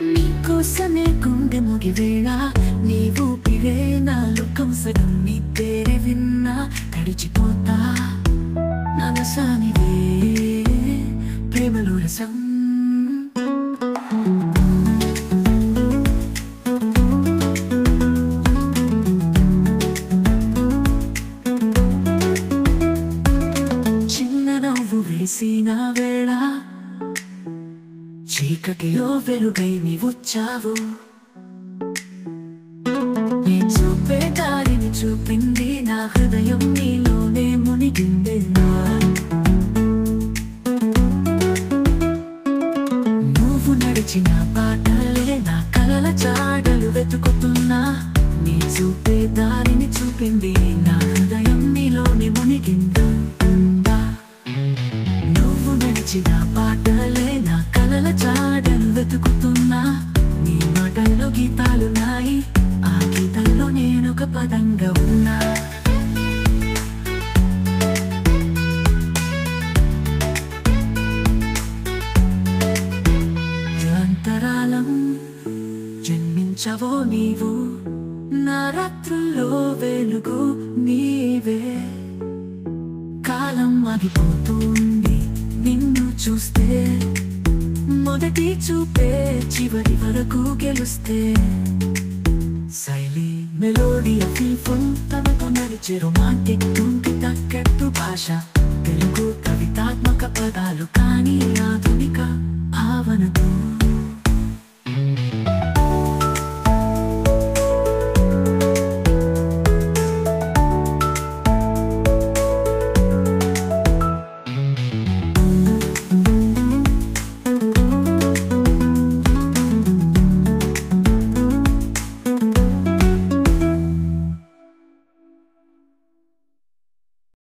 నీకోసమే గుండె ముగివేళ నీవు పిరే నా లోకం సగం నీ పేరే విన్నా తడిచిపోతా నవసానివే ప్రేమలో రసం చిన్న నవ్వు వేసిన వేళ చీకటిలో వెలుగై నీవొచ్చావు నీ చూపే దారిని చూపింది నా హృదయం నీలోనే మునిగింది నువ్వు నడిచిన బాటలే నా కలల జాడలు వెతుకుతున్నా నీ చూపే దారిని చూపింది నా హృదయం నీలోనే మునిగిందా నువ్వు నడిచిన బాటలే నా కలల జాడలు వెతుకుతున్నా నీ మాటల్లో గీతాలున్నాయి ఆ గీతాల్లో నేనొక పదంగా ఉన్నా అంతరాలం జన్మించవో నీవు నా రాత్రుల్లో వెలుగు నీవే కాలం ఆగిపోతుంది నిన్ను చూస్తే మొదటి చూపే చివరి వరకు గెలుస్తే శైలి మెలోడీ ఫీల్ ఫుల్ తనతో నడిచే రొమాంటిక్ తుంటి తగ్గట్టు భాష